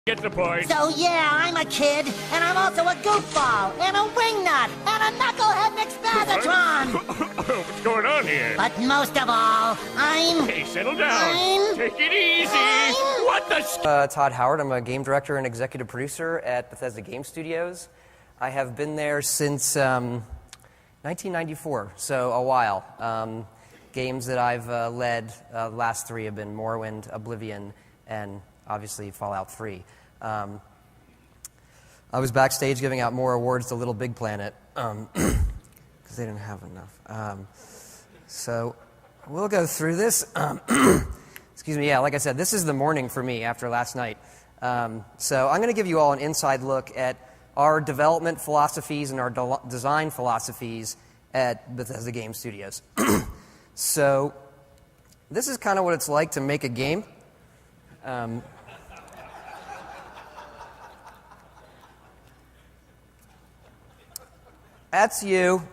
Get the point. So yeah, I'm a kid, and I'm also a goofball, and a wingnut, and a knucklehead McSpagatron! What's going on here? But most of all, I'm... Hey, settle down. Take it easy. What the... Todd Howard. I'm a game director and executive producer at Bethesda Game Studios. I have been there since 1994, so a while. Games that I've led, the last three have been Morrowind, Oblivion, and obviously Fallout 3. I was backstage giving out more awards to Little Big Planet because they didn't have enough. So we'll go through this. Excuse me, yeah, like I said, this is the morning for me after last night. So I'm going to give you all an inside look at our development philosophies and our design philosophies at Bethesda Game Studios. So this is kind of what it's like to make a game. That's you.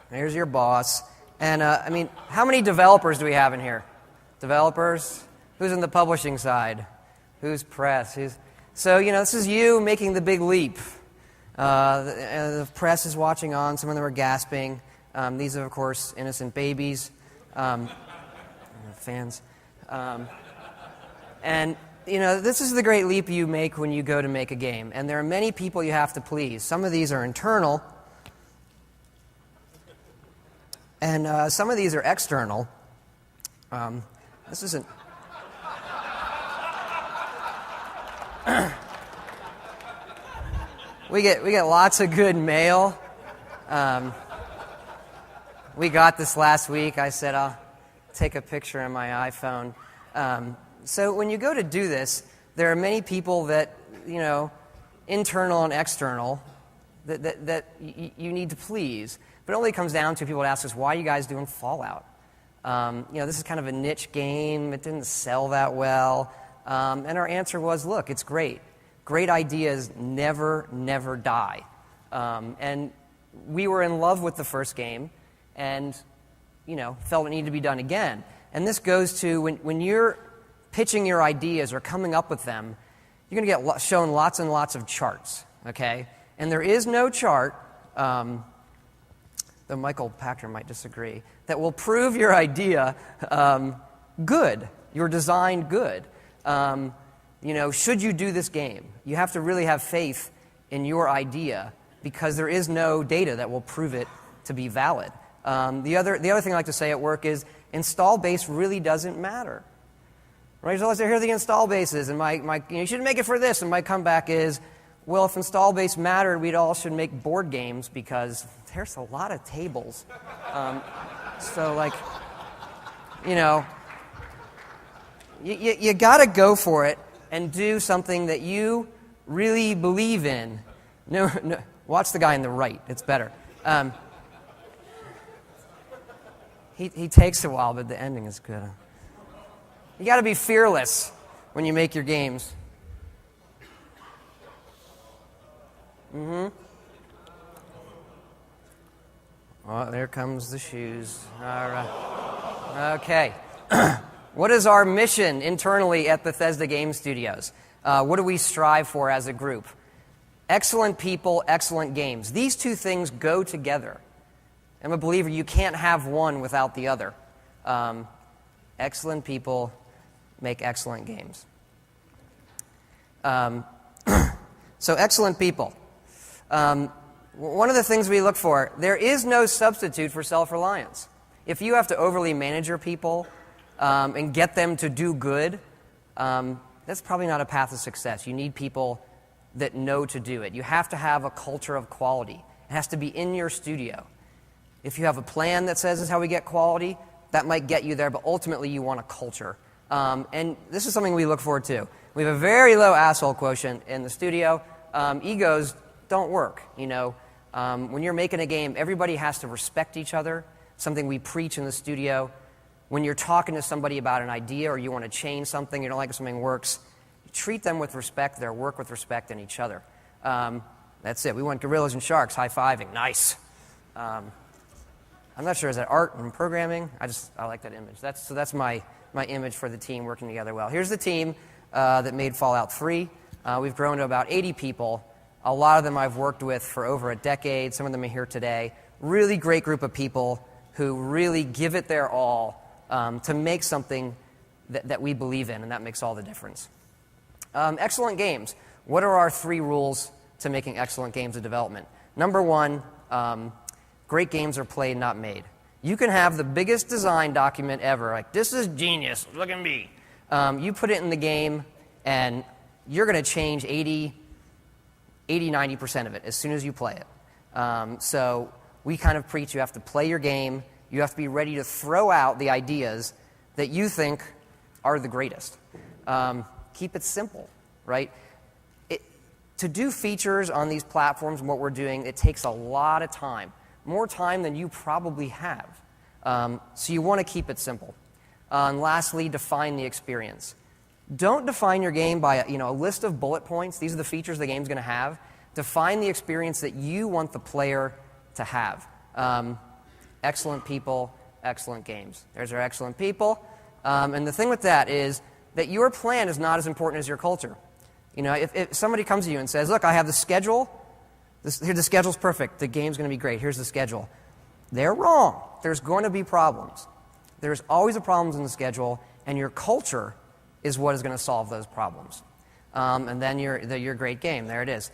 There's your boss. And, I mean, how many developers do we have in here? Developers? Who's in the publishing side? Who's press? So, you know, this is you making the big leap. The press is watching on. Some of them are gasping. These are, of course, innocent babies. Fans. And, you know, this is the great leap you make when you go to make a game. And there are many people you have to please. Some of these are internal. And some of these are external. This isn't... we get lots of good mail. We got this last week. I said I'll take a picture on my iPhone. So when you go to do this, there are many people that, you know, internal and external, that you need to please. But it only comes down to people that ask us, why are you guys doing Fallout? You know, this is kind of a niche game. It didn't sell that well. And our answer was, look, it's great. Great ideas never die. And we were in love with the first game and, you know, felt it needed to be done again. And this goes to when you're pitching your ideas or coming up with them, you're going to get shown lots and lots of charts, okay? And there is no chart... though Michael Pachter might disagree, that will prove your idea good, your design good. You know, should you do this game? You have to really have faith in your idea because there is no data that will prove it to be valid. The other thing I like to say at work is install base really doesn't matter. Right? So let's say, here are the install bases, and you should make it for this, and my comeback is, well, if install base mattered, we'd all should make board games because there's a lot of tables. So, like, you know, you got to go for it and do something that you really believe in. No, watch the guy on the right. It's better. He takes a while, but the ending is good. You got to be fearless when you make your games. Mm-hmm. Oh, there comes the shoes. All right. Okay. What is our mission internally at Bethesda Game Studios? What do we strive for as a group? Excellent people, excellent games. These two things go together. I'm a believer you can't have one without the other. Excellent people make excellent games. So excellent people. One of the things we look for, there is no substitute for self-reliance. If you have to overly manage your people and get them to do good, that's probably not a path of success. You need people that know to do it. You have to have a culture of quality. It has to be in your studio. If you have a plan that says this is how we get quality, that might get you there, but ultimately you want a culture. And this is something we look for too. We have a very low asshole quotient in the studio. Egos don't work, you know. When you're making a game, everybody has to respect each other, something we preach in the studio. When you're talking to somebody about an idea or you want to change something, you don't like if something works, you treat them with respect, their work with respect, and each other. That's it. We want gorillas and sharks high-fiving. Nice. I'm not sure, is that art and programming? I like that image. That's my image for the team working together well. Here's the team that made Fallout 3. We've grown to about 80 people. A lot of them I've worked with for over a decade. Some of them are here today. Really great group of people who really give it their all to make something that we believe in, and that makes all the difference. Excellent games. What are our 3 rules to making excellent games of development? Number 1, great games are played, not made. You can have the biggest design document ever, like, this is genius, look at me. You put it in the game, and you're going to change 90% of it as soon as you play it. So we kind of preach you have to play your game, you have to be ready to throw out the ideas that you think are the greatest. Keep it simple, right? To do features on these platforms and what we're doing, it takes a lot of time, more time than you probably have. So you want to keep it simple. And lastly, define the experience. Don't define your game by a list of bullet points. These are the features the game's going to have. Define the experience that you want the player to have. Excellent people, excellent games. There's our excellent people. And the thing with that is that your plan is not as important as your culture. If somebody comes to you and says, look, I have the schedule. Here, the schedule's perfect. The game's going to be great. Here's the schedule. They're wrong. There's going to be problems. There's always problems in the schedule, and your culture is what is going to solve those problems. And then your great game. There it is.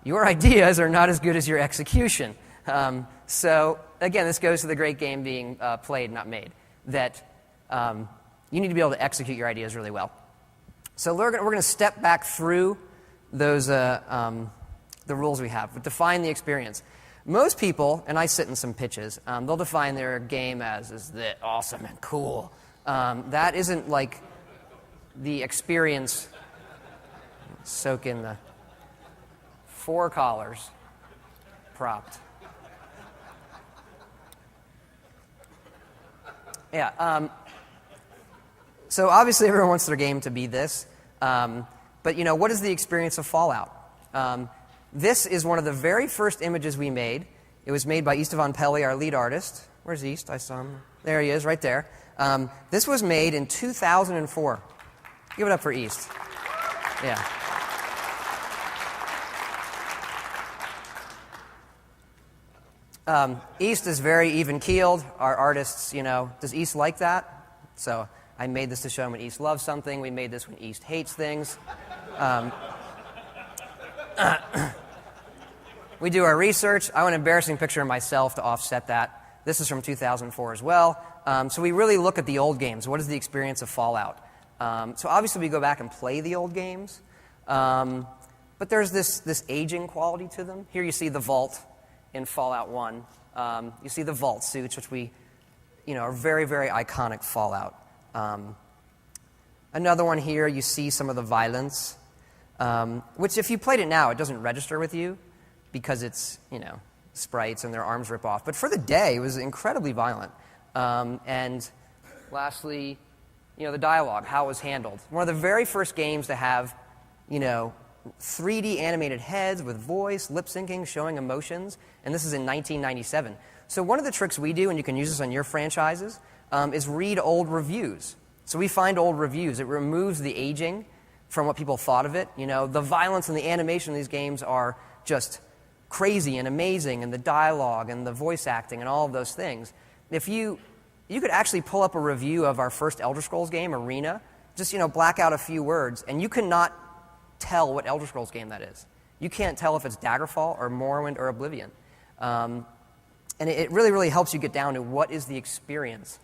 Your ideas are not as good as your execution. So, again, this goes to the great game being played, not made. That you need to be able to execute your ideas really well. So we're going to step back through those the rules we have. But define the experience. Most people, and I sit in some pitches, they'll define their game as is that awesome and cool. That isn't like the experience. Soak in the 4 collars propped. Yeah. So obviously everyone wants their game to be this. But what is the experience of Fallout? This is one of the very first images we made. It was made by Istvan Peli, our lead artist. Where's East? I saw him. There he is, right there. This was made in 2004. Give it up for East. Yeah. East is very even-keeled. Our artists, does East like that? So I made this to show him when East loves something. We made this when East hates things. We do our research. I want an embarrassing picture of myself to offset that. This is from 2004 as well. So we really look at the old games. What is the experience of Fallout? So obviously we go back and play the old games. But there's this aging quality to them. Here you see the vault in Fallout 1. You see the vault suits, which are very, very iconic Fallout. Another one here, you see some of the violence, which if you played it now, it doesn't register with you because it's, sprites and their arms rip off. But for the day, it was incredibly violent. And lastly, the dialogue, how it was handled. One of the very first games to have, 3D animated heads with voice, lip syncing, showing emotions, and this is in 1997. So one of the tricks we do, and you can use this on your franchises, is read old reviews. So we find old reviews. It removes the aging from what people thought of it. The violence and the animation of these games are just crazy and amazing, and the dialogue and the voice acting and all of those things. If you could actually pull up a review of our first Elder Scrolls game, Arena, just, black out a few words, and you cannot tell what Elder Scrolls game that is. You can't tell if it's Daggerfall or Morrowind or Oblivion. And it really, really helps you get down to what is the experience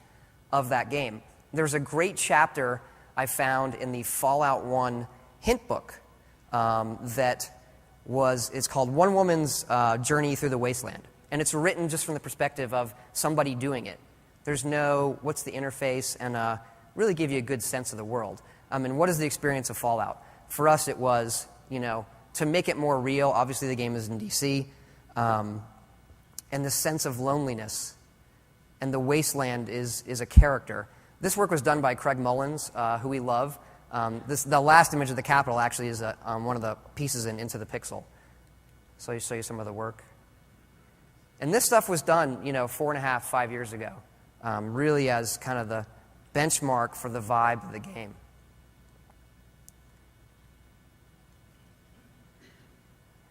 of that game. There's a great chapter I found in the Fallout 1 hint book it's called One Woman's Journey Through the Wasteland. And it's written just from the perspective of somebody doing it. There's no, what's the interface, and really give you a good sense of the world. And what is the experience of Fallout? For us, it was, to make it more real. Obviously, the game is in D.C., and the sense of loneliness. And the wasteland is a character. This work was done by Craig Mullins, who we love. The last image of the Capitol actually is one of the pieces in Into the Pixel. So I'll show you some of the work. And this stuff was done, 4.5, 5 years ago, really as kind of the benchmark for the vibe of the game.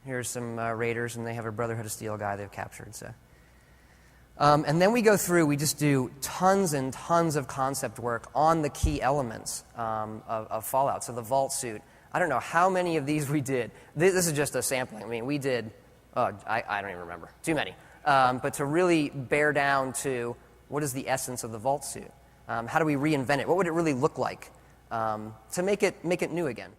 Here's some raiders, and they have a Brotherhood of Steel guy they've captured. So, and then we go through. We just do tons and tons of concept work on the key elements of Fallout. So the vault suit. I don't know how many of these we did. This is just a sampling. I mean, we did. I don't even remember. Too many. But to really bear down to what is the essence of the vault suit? How do we reinvent it? What would it really look like to make it new again?